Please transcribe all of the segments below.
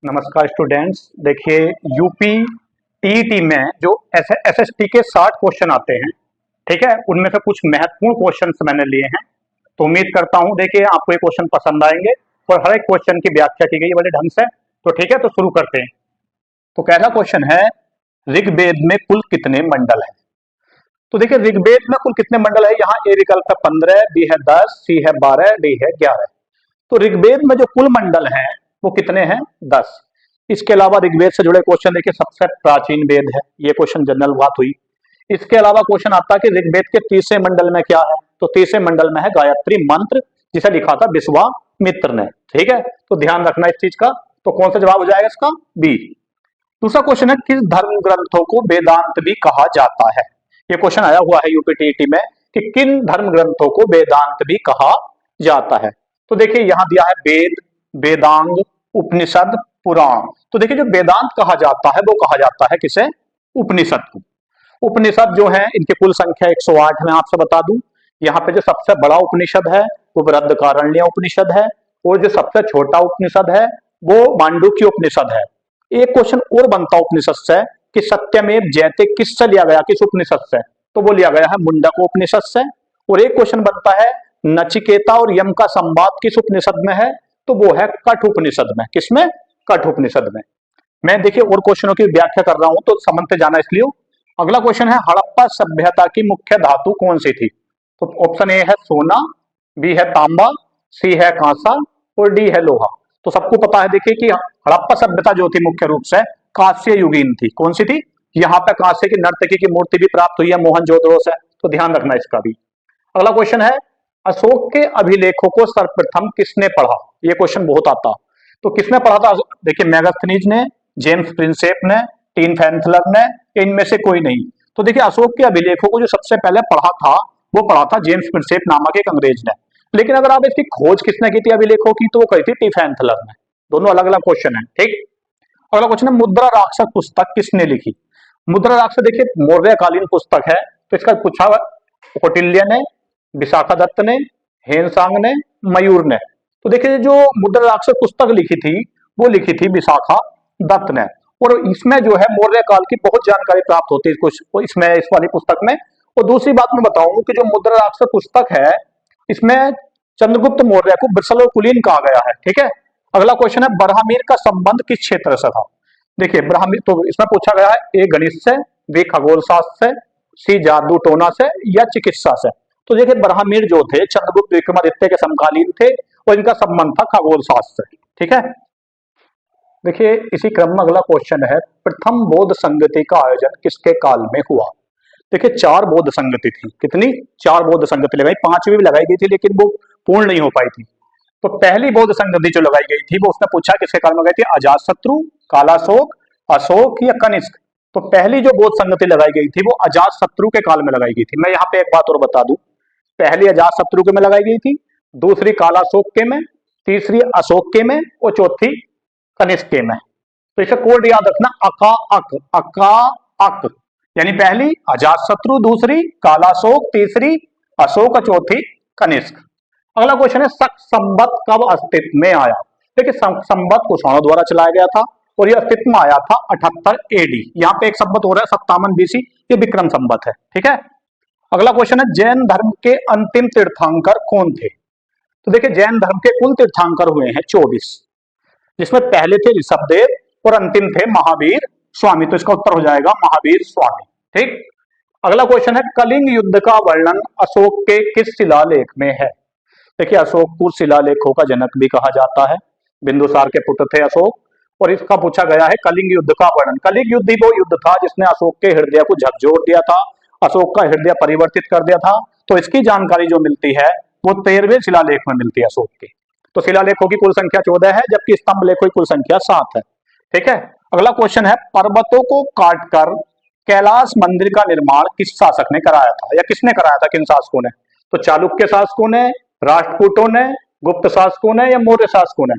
नमस्कार स्टूडेंट्स। देखिए UP TET में जो एसएसटी के 60 क्वेश्चन आते हैं, ठीक है, उनमें से कुछ महत्वपूर्ण क्वेश्चन मैंने लिए हैं। तो उम्मीद करता हूं देखिए आपको ये क्वेश्चन पसंद आएंगे और हर एक क्वेश्चन की व्याख्या की गई है बड़े ढंग से। तो ठीक है, तो शुरू करते हैं। तो पहला क्वेश्चन है, ऋग्वेद में कुल कितने मंडल हैं? तो देखिए ऋग्वेद में कुल कितने मंडल है, यहाँ ए विकल्प है 15, बी है 10, सी है 12, डी है 11। तो ऋग्वेद में जो कुल मंडल हैं वो कितने हैं? 10। इसके अलावा ऋग्वेद से जुड़े क्वेश्चन देखिए, सबसे प्राचीन वेद है, ये क्वेश्चन जनरल बात हुई। इसके अलावा क्वेश्चन आता है कि ऋग्वेद के तीसरे मंडल में क्या है, तो तीसरे मंडल में है गायत्री मंत्र, जिसे लिखा था विश्वामित्र ने। ठीक है, तो ध्यान रखना इस चीज का। तो कौन सा जवाब हो जाएगा इसका? बी। दूसरा क्वेश्चन है, किस धर्म ग्रंथों को वेदांत भी कहा जाता है? ये क्वेश्चन आया हुआ है यूपीटीईटी में कि किन धर्म ग्रंथों को वेदांत भी कहा जाता है। तो देखिए यहां दिया है वेद, वेदांग, उपनिषद, पुराण। तो देखिए जो वेदांत कहा जाता है वो कहा जाता है किसे? उपनिषद को। उपनिषद जो है इनकी कुल संख्या 108 में आपसे बता दूं। यहाँ पे जो सबसे बड़ा उपनिषद है वो बृहदारण्यक उपनिषद है, और जो सबसे छोटा उपनिषद है वो मांडुक्य उपनिषद है। एक क्वेश्चन और बनता उपनिषद से कि सत्यमेव जयते किससे लिया गया, किस उपनिषद से? तो वो लिया गया है मुंडक उपनिषद से। और एक क्वेश्चन बनता है, नचिकेता और यम का संवाद किस उपनिषद में है? तो वो है कठ उपनिषद में। किसमें? कठ उपनिषद में। मैं देखिए और क्वेश्चनों की व्याख्या कर रहा हूं तो समझते जाना इसलिए। अगला क्वेश्चन है, हड़प्पा सभ्यता की मुख्य धातु कौन सी थी? तो ऑप्शन ए है सोना, बी है तांबा, सी है कांसा और डी है लोहा। तो सबको पता है देखिए कि हड़प्पा सभ्यता जो थी मुख्य रूप से कांस्य युगीन थी। कौन सी थी? यहाँ पे कांस्य की नर्तकी की मूर्ति भी प्राप्त हुई है मोहनजोदड़ो से, तो ध्यान रखना इसका भी। अगला क्वेश्चन है, अशोक के अभिलेखों को सर्वप्रथम किसने पढ़ा? ये क्वेश्चन बहुत आता। तो किसने पढ़ा था? देखिए मेगास्थनीज ने, जेम्स प्रिंसेप ने, टीन फैंथलर ने, इनमें से कोई नहीं। तो देखिए अशोक के अभिलेखों को जो सबसे पहले पढ़ा था वो पढ़ा था जेम्स प्रिंसेप नामक एक अंग्रेज ने। लेकिन अगर आप इसकी खोज किसने की थी अभिलेखों की, तो वो कही थी टी फैंथलर ने। दोनों अलग अलग क्वेश्चन है। ठीक। अगला क्वेश्चन है, मुद्रा राक्षस पुस्तक किसने लिखी? मुद्रा राक्षस देखिए मौर्यकालीन पुस्तक है, तो इसका पूछा कौटिल्य ने, विशाखा दत्त ने, हेनसांग ने, मयूर ने। तो देखिए जो मुद्रा राक्षस पुस्तक लिखी थी वो लिखी थी विशाखा दत्त ने। और इसमें जो है मौर्य काल की बहुत जानकारी प्राप्त होती है कुछ इसमें, इस वाली पुस्तक में। और दूसरी बात मैं बताऊं कि जो मुद्रा राक्षस पुस्तक है इसमें चंद्रगुप्त मौर्य को वृषल और कुलीन कहा गया है। ठीक है। अगला क्वेश्चन है, ब्राह्मीर का संबंध किस क्षेत्र से था? देखिए ब्राह्मीर तो इसमें पूछा गया है, ए गणित से, बी खगोल शास्त्र से, सी जादू टोना से या चिकित्सा से। तो देखिए ब्राह्मीर जो थे चंद्रगुप्त विक्रमादित्य के समकालीन थे और इनका संबंध था खगोल शास्त्र से। ठीक है। देखिए इसी क्रम में अगला क्वेश्चन है, प्रथम बौद्ध संगति का आयोजन किसके काल में हुआ? देखिए 4 बौद्ध संगति थी। कितनी? 4 बौद्ध संगति लगाई, 5वीं भी लगाई गई थी लेकिन वो पूर्ण नहीं हो पाई थी। तो पहली बौद्ध संगति जो लगाई गई थी वो उसने पूछा किसके काल में गई थी? अजातशत्रु, कालाशोक, अशोक या कनिष्क। तो पहली जो बौद्ध संगति लगाई गई थी वो अजातशत्रु के काल में लगाई गई थी। मैं यहाँ पे एक बात और बता दूं, पहली अजातशत्रु के में लगाई गई थी, दूसरी कालाशोक के में, तीसरी अशोक के में और चौथी कनिष्क के में। तो इसे कोड याद रखना, अका अक, अका अक, यानी पहली अजातशत्रु, दूसरी कालाशोक, तीसरी अशोक और चौथी कनिष्क। अगला क्वेश्चन है, शक संवत कब अस्तित्व में आया? देखिए संवत कुषाणों द्वारा चलाया गया था और यह अस्तित्व में आया था 78 एडी। यहाँ पे एक संवत हो रहा है 57 बीसी, ये विक्रम संवत है। ठीक है। अगला क्वेश्चन है, जैन धर्म के अंतिम तीर्थंकर कौन थे? तो देखिए जैन धर्म के कुल तीर्थंकर हुए हैं 24, जिसमें पहले थे ऋषभदेव और अंतिम थे महावीर स्वामी। तो इसका उत्तर हो जाएगा महावीर स्वामी। ठीक। अगला क्वेश्चन है, कलिंग युद्ध का वर्णन अशोक के किस शिलालेख में है? देखिए अशोक को शिलालेखों का जनक भी कहा जाता है, बिंदुसार के पुत्र थे अशोक। और इसका पूछा गया है कलिंग युद्ध का वर्णन। कलिंग युद्ध ही वो युद्ध था जिसने अशोक के हृदय को झकझोर दिया था, अशोक का हृदय परिवर्तित कर दिया था। तो इसकी जानकारी जो मिलती है वो 13वें शिलालेख में मिलती है अशोक के। तो शिलालेखों की कुल संख्या 14 है, जबकि स्तंभ लेखों की कुल संख्या 7 है। ठीक है। अगला क्वेश्चन है, पर्वतों को काटकर कैलाश मंदिर का निर्माण किस शासक ने कराया था, या किसने कराया था, किन शासकों ने? तो चालुक्य शासकों ने, राष्ट्रकूटों ने, गुप्त शासकों ने या मौर्य शासकों ने?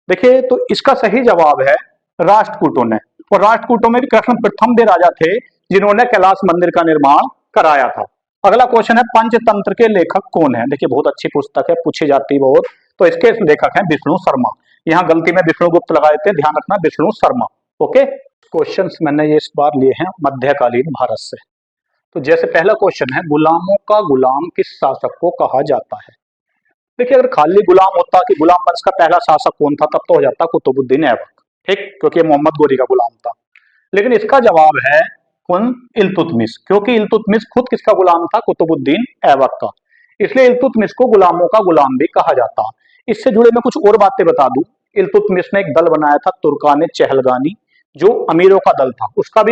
देखिए तो इसका सही जवाब है राष्ट्रकूटों ने। और राष्ट्रकूटों में भी कृष्ण प्रथम दे राजा थे जिन्होंने कैलाश मंदिर का निर्माण कराया था। अगला क्वेश्चन है, पंचतंत्र के लेखक कौन है? देखिए बहुत अच्छी पुस्तक है, पूछी जाती बहुत। तो इसके लेखक हैं विष्णु शर्मा। यहाँ गलती में विष्णुगुप्त लगा देते हैं, ध्यान रखना विष्णु शर्मा। ओके, क्वेश्चंस मैंने ये इस बार लिए हैं मध्यकालीन भारत से। तो जैसे पहला क्वेश्चन है, गुलामों का गुलाम किस शासक को कहा जाता है? देखिए, अगर खाली गुलाम होता कि गुलाम वंश का पहला शासक कौन था, तब तो हो जाता कुतुबुद्दीन ऐबक, ठीक, क्योंकि मोहम्मद गोरी का गुलाम था। लेकिन इसका जवाब है कौन? इल्तुतमिश, क्योंकि इल्तुतमिश खुद किसका गुलाम था? कुतुबुद्दीन ऐबक का। इसलिए इल्तुतमिश को गुलामों का गुलाम भी कहा जाता। इससे जुड़े मैं कुछ और बातें बता दूं। इल्तुतमिश ने एक दल बनाया था तुर्कान चहलगानी, जो अमीरों का दल था। उसका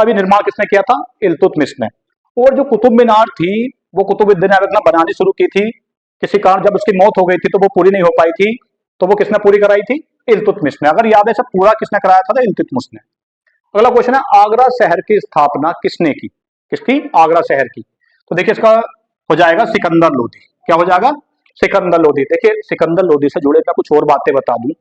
भी निर्माण किसने किया था? इल्तुतमिश ने। और जो कुतुब मीनार थी, वो कुतुबुद्दीन ऐबक ने बनानी शुरू की थी। किसी कारण जब उसकी मौत हो गई थी तो वो पूरी नहीं हो पाई थी, तो वो किसने पूरी कराई थी? इल्तुतमिश ने। अगर याद है, सब पूरा किसने कराया था? तो इल्तुतमिश ने। अगला क्वेश्चन है, आगरा शहर की स्थापना किसने की? किसकी? आगरा शहर की। तो देखिए, इसका हो जाएगा सिकंदर लोधी। क्या हो जाएगा? सिकंदर लोधी। देखिए, सिकंदर लोधी से जुड़े मैं कुछ और बातें बता दूं।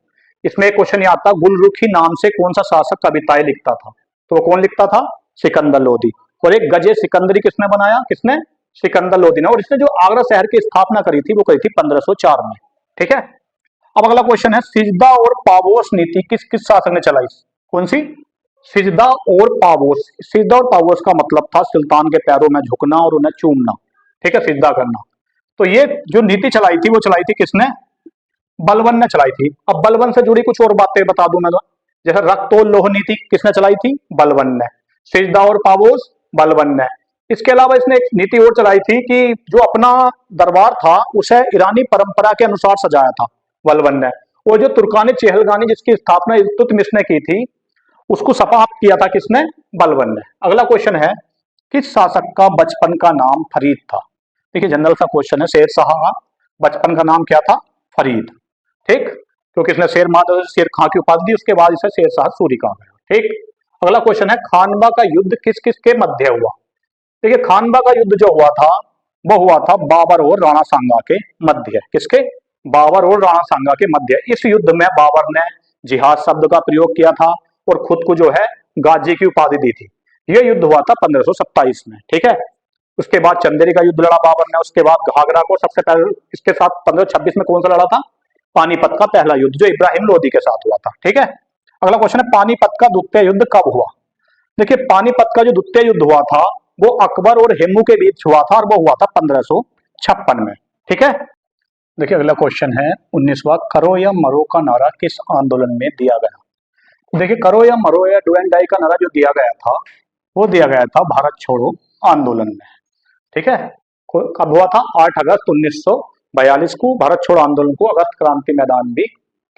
इसमें एक क्वेश्चन ये आता, गुलरुखी नाम से कौन सा शासक कविताएं लिखता था? तो वो कौन लिखता था? सिकंदर लोधी। और एक गजे सिकंदरी किसने बनाया? किसने? सिकंदर लोधी ने। और इसने जो आगरा शहर की स्थापना करी थी, वो करी थी 1504 में। ठीक है। अब अगला क्वेश्चन है, सिजदा और पावोस नीति किस किस शासक ने चलाई? कौन सी? सिजदा और पावोस। सिजदा और पावोस का मतलब था सुल्तान के पैरों में झुकना और उन्हें चूमना। ठीक है, सिजदा करना। तो ये जो नीति चलाई थी, वो चलाई थी किसने? बलबन ने चलाई थी। अब बलबन से जुड़ी कुछ और बातें बता दूं मैं तो। जैसे रक्तोल लोह नीति किसने चलाई थी? बलबन ने। सिजदा और पावोस, बलबन ने। इसके अलावा इसने एक नीति और चलाई थी कि जो अपना दरबार था उसे ईरानी परंपरा के अनुसार सजाया था बलबन ने। और जो तुर्कानी चहलगानी जिसकी स्थापना इल्तुतमिश ने की थी, उसको समाप्त किया था किसने? बलबन ने। अगला क्वेश्चन है, किस शासक का बचपन का नाम फरीद था? देखिए, जनरल सा क्वेश्चन है। शेर शाह का बचपन का नाम क्या था? फरीद। ठीक, क्योंकि इसने शेर मार शेर खां की उपाधि दी, उसके बाद इसे शेर शाह सूरी कहा गया। ठीक। अगला क्वेश्चन है, खानवा का युद्ध किस किस के मध्य हुआ? देखिए, खानवा का युद्ध जो हुआ था, वो हुआ था बाबर और राणा सांगा के मध्य। किसके? बाबर और राणा सांगा के मध्य। इस युद्ध में बाबर ने जिहाद शब्द का प्रयोग किया था और खुद को जो है गाजी की उपाधि दी थी। यह युद्ध हुआ था 1527 में। ठीक है। उसके बाद चंदेरी का युद्ध लड़ा बाबर ने। उसके बाद घाघरा को सबसे पहले इसके साथ 1526 में कौन सा लड़ा था? पानीपत का पहला युद्ध, जो इब्राहिम लोदी के साथ हुआ था। ठीक है। अगला क्वेश्चन है, पानीपत का द्वितीय युद्ध कब हुआ? देखिए, पानीपत का जो द्वितीय युद्ध हुआ था, वो अकबर और हेमू के बीच हुआ था और वो हुआ था 1556 में। ठीक है। देखिए, अगला क्वेश्चन है 19वां, करो या मरो का नारा किस आंदोलन में दिया गया? देखिए, करो या मरो या डू एंड डाई का नारा जो दिया गया था, वो दिया गया था भारत छोड़ो आंदोलन में। ठीक है। कब हुआ था? 8 अगस्त 1942 को। भारत छोड़ो आंदोलन को अगस्त क्रांति मैदान भी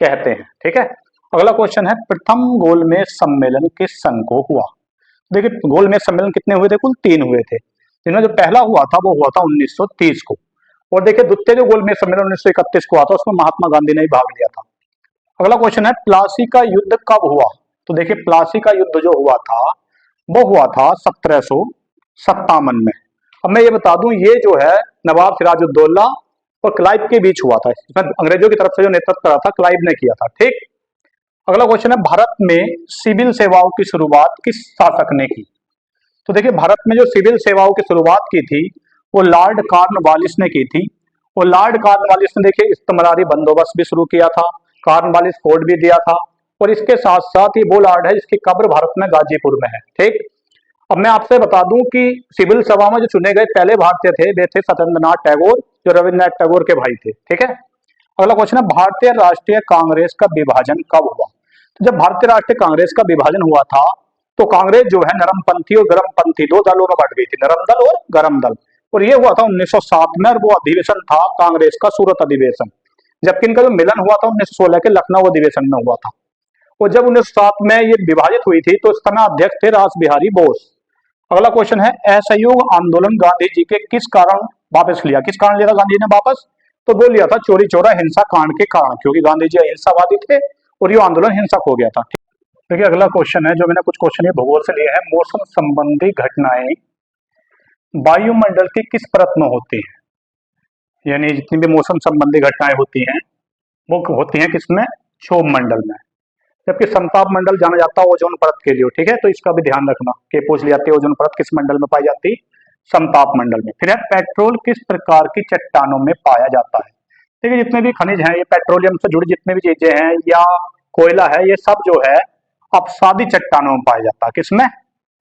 कहते हैं। ठीक है। अगला क्वेश्चन है, प्रथम गोलमेज सम्मेलन किस सन को हुआ? देखिए, गोलमेज सम्मेलन कितने हुए थे? कुल 3 हुए थे, जिनमें जो पहला हुआ था वो हुआ था 1930 को। और देखिए, द्वितीय जो गोलमेज सम्मेलन 1931 को हुआ था, उसमें महात्मा गांधी ने ही भाग लिया था। अगला क्वेश्चन है, प्लासी का युद्ध कब हुआ? तो देखिए, प्लासी का युद्ध जो हुआ था, वो हुआ था 1757 में। अब मैं ये बता दूं, ये जो है नवाब सिराजुद्दौला और क्लाइव के बीच हुआ था। इसमें अंग्रेजों की तरफ से जो नेतृत्व करा था, क्लाइव ने किया था। ठीक। अगला क्वेश्चन है, भारत में सिविल सेवाओं की शुरुआत किस शासक ने की? तो देखिए, भारत में जो सिविल सेवाओं की शुरुआत की थी, वो लॉर्ड कॉर्नवालिस ने की थी। और लॉर्ड कॉर्नवालिस ने देखिए इस्तमरारी बंदोबस्त भी शुरू किया था, कॉर्नवालिस फोर्ट भी दिया था। और इसके साथ साथ ही वो लॉर्ड है जिसकी कब्र भारत में गाजीपुर में है। ठीक। अब मैं आपसे बता दूं कि सिविल सेवा में जो चुने गए पहले भारतीय थे, वे थे सत्येंद्रनाथ टैगोर, जो रविन्द्रनाथ टैगोर के भाई थे। ठीक है। अगला क्वेश्चन है, भारतीय राष्ट्रीय कांग्रेस का विभाजन कब हुआ? तो जब भारतीय राष्ट्रीय कांग्रेस का विभाजन हुआ था, तो कांग्रेस जो है नरमपंथी और गरमपंथी दो दलों में बढ़ गई थी, नरम दल और गरम दल। और ये हुआ था 1907 में, और वो अधिवेशन था कांग्रेस का सूरत अधिवेशन। जबकि इनका जो मिलन हुआ था 1916 के लखनऊ अधिवेशन में हुआ था। और जब 1907 में ये विभाजित हुई थी, तो इस समय अध्यक्ष थे रास बिहारी बोस। अगला क्वेश्चन है, असहयोग आंदोलन गांधी जी के किस कारण वापस लिया? किस कारण लिया था गांधी ने वापस? तो वो लिया था चोरी चोरा हिंसा कांड के कारण, क्योंकि गांधी जी अहिंसावादी थे और ये आंदोलन हिंसक हो गया था। देखिए, अगला क्वेश्चन है, जो मैंने कुछ क्वेश्चन ये भूगोल से लिए हैं, मौसम संबंधी घटनाएं वायुमंडल की किस परत में होती हैं? यानी जितनी भी मौसम संबंधी घटनाएं होती हैं, वो होती हैं किसमें? क्षोभ मंडल में। जबकि समताप मंडल जाना जाता है ओजोन परत के लिए। ठीक है, तो इसका भी ध्यान रखना कि पूछ लिया जाती है ओजोन परत किस मंडल में पाई जाती है? समताप मंडल में। फिर है, पेट्रोल किस प्रकार की चट्टानों में पाया जाता है? देखिए जितने भी खनिज हैं, ये पेट्रोलियम से जुड़ी जितने भी चीजें हैं या कोयला है, ये सब जो है अपसादी चट्टानों में पाया जाता है। किसमें?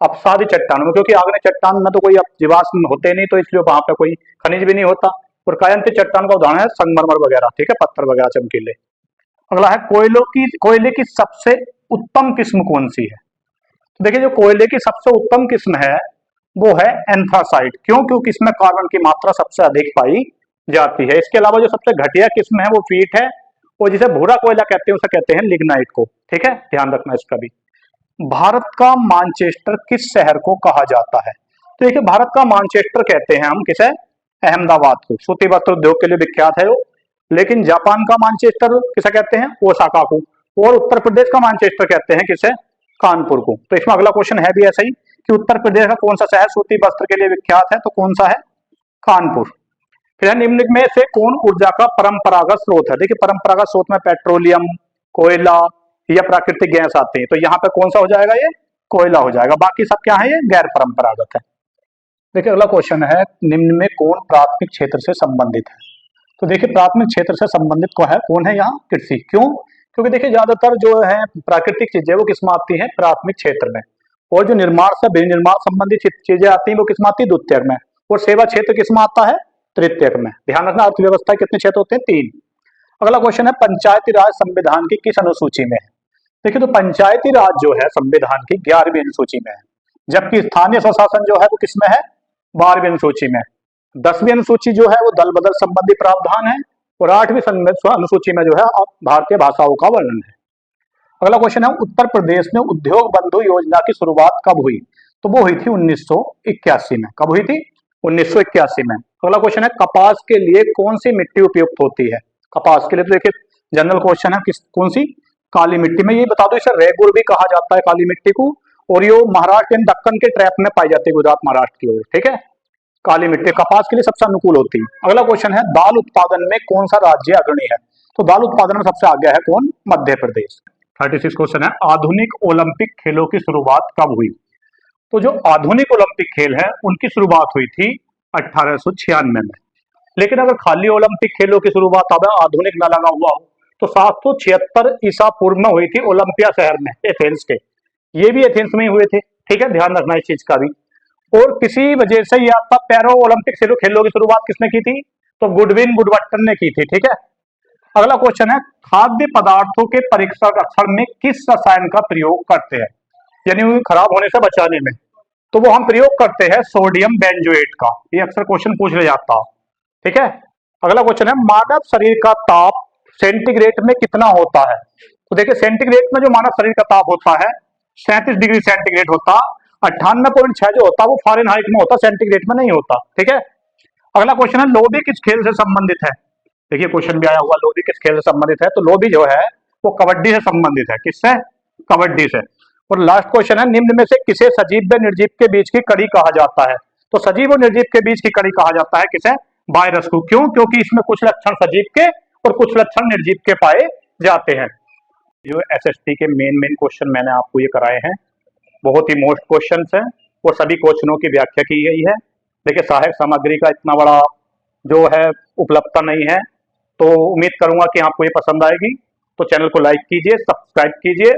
अपसादी चट्टानों में, क्योंकि आग्नेय चट्टान में तो कोई जीवाश्म होते नहीं, तो इसलिए वहां पे कोई खनिज भी नहीं होता। और कायंत चट्टान का उदाहरण है संगमरमर वगैरह, ठीक है, पत्थर वगैरह चमकीले। अगला है कोयले की सबसे उत्तम किस्म कौन सी है? तो देखिए जो कोयले की सबसे उत्तम किस्म है वो है एंथ्रासाइट। क्यों? क्योंकि इसमें कार्बन की मात्रा सबसे अधिक पाई जाती है। इसके अलावा जो सबसे घटिया किस्म है वो पीट है, और जिसे भूरा कोयला कहते हैं उसे कहते हैं लिग्नाइट को, ठीक है, ध्यान रखना इसका भी। भारत का मानचेस्टर किस शहर को कहा जाता है? तो देखिए भारत का मानचेस्टर कहते हैं हम किसे? अहमदाबाद को। सूती वस्त्र उद्योग के लिए विख्यात है वो। लेकिन जापान का मानचेस्टर किसे कहते हैं? ओसाका को। और उत्तर प्रदेश का मानचेस्टर कहते हैं किसे? कानपुर को। तो इसमें अगला क्वेश्चन है भी ऐसा ही कि उत्तर प्रदेश का कौन सा शहर सूती वस्त्र के लिए विख्यात है? तो कौन सा है? कानपुर। फिर है निम्न में से कौन ऊर्जा का परंपरागत स्रोत है? देखिए परंपरागत स्रोत में पेट्रोलियम, कोयला या प्राकृतिक गैस आते हैं, तो यहाँ पे कौन सा हो जाएगा? ये कोयला हो जाएगा। बाकी सब क्या है? ये गैर परंपरागत है। देखिए अगला क्वेश्चन है निम्न में कौन प्राथमिक क्षेत्र से संबंधित है? तो देखिए प्राथमिक क्षेत्र से संबंधित कौन है यहाँ? कृषि। क्यों? क्योंकि देखिए ज्यादातर जो है प्राकृतिक चीजें वो किसमें आती है? प्राथमिक क्षेत्र में। और जो निर्माण से विनिर्माण संबंधित चीजें आती हैं वो किसमें आती है? द्वितीयक में। और सेवा क्षेत्र किसमें आता है? तृतीयक में। ध्यान रखना अर्थव्यवस्था कितने क्षेत्र होते हैं? 3। अगला क्वेश्चन है पंचायती राज संविधान की किस अनुसूची में है? देखिए तो पंचायती राज जो है संविधान की 11वीं अनुसूची में है, जबकि स्थानीय स्वशासन जो है वो किसमें है? 12वीं अनुसूची में। 10वीं अनुसूची जो है वो दल बदल संबंधी प्रावधान है, और 8वीं अनुसूची में जो है भारतीय भाषाओं का वर्णन है। अगला क्वेश्चन है उत्तर प्रदेश में उद्योग बंधु योजना की शुरुआत कब हुई? तो वो हुई थी 1981 में। कब हुई थी? 1981 में। अगला क्वेश्चन है कपास के लिए कौन सी मिट्टी उपयुक्त होती है? कपास के लिए तो देखिए जनरल क्वेश्चन है, कौन सी? काली मिट्टी। में ये बता दो इसे रेगुर भी कहा जाता है काली मिट्टी को, और ये महाराष्ट्र एंड दक्कन के ट्रैप में पाई जाती है, गुजरात महाराष्ट्र की ओर, ठीक है। काली मिट्टी कपास के लिए सबसे अनुकूल होती है। अगला क्वेश्चन है दाल उत्पादन में कौन सा राज्य अग्रणी है? तो दाल उत्पादन में सबसे आगे है कौन? मध्य प्रदेश। 36 क्वेश्चन है आधुनिक ओलंपिक खेलों की शुरुआत कब हुई? तो जो आधुनिक ओलंपिक खेल है उनकी शुरुआत हुई थी 1896 में। लेकिन अगर खाली ओलंपिक खेलों की शुरुआत अब आधुनिक न लगा हुआ हो तो 776 ईसा पूर्व में हुई थी ओलंपिया शहर में, एथेंस के। ये भी एथेंस में ही हुए थे, ठीक है, ध्यान रखना इस चीज का भी। और किसी वजह से यह आपका पैरो ओलंपिक खेलों की शुरुआत किसने की थी? तो गुडविन वुडवर्टन ने की थी, ठीक है। अगला क्वेश्चन है खाद्य पदार्थों के परीक्षण में किस रसायन का प्रयोग करते हैं, यानी खराब होने से बचाने में? तो वो हम प्रयोग करते हैं सोडियम बेंजोएट का। ये अक्सर क्वेश्चन पूछ ले जाता है, ठीक है। अगला क्वेश्चन है मानव शरीर का ताप सेंटीग्रेड में कितना होता है? तो देखिए सेंटीग्रेड में जो मानव शरीर का ताप होता है 37 डिग्री सेंटीग्रेड होता। 98.6 जो होता है वो फारेनहाइट में होता, सेंटीग्रेड में नहीं होता, ठीक है। अगला क्वेश्चन है लोबी किस खेल से संबंधित है? देखिए क्वेश्चन भी आया हुआ लोबी किस खेल से संबंधित है? तो लोबी जो है वो कबड्डी से संबंधित है। किससे? कबड्डी से। और लास्ट क्वेश्चन है निम्न में से किसे सजीव व निर्जीव के बीच की कड़ी कहा जाता है? तो सजीव और निर्जीव के बीच की कड़ी कहा जाता है किसे? वायरस को। क्यों? क्योंकि इसमें कुछ लक्षण सजीव के और कुछ लक्षण निर्जीव के पाए जाते हैं। जो एसएसटी के मेन क्वेश्चन मैंने आपको ये कराए हैं, बहुत ही मोस्ट क्वेश्चन है और सभी क्वेश्चनों की व्याख्या की गई है। देखिए सहायक सामग्री का इतना बड़ा जो है उपलब्धता नहीं है, तो उम्मीद करूंगा कि आपको ये पसंद आएगी। तो चैनल को लाइक कीजिए, सब्सक्राइब कीजिए।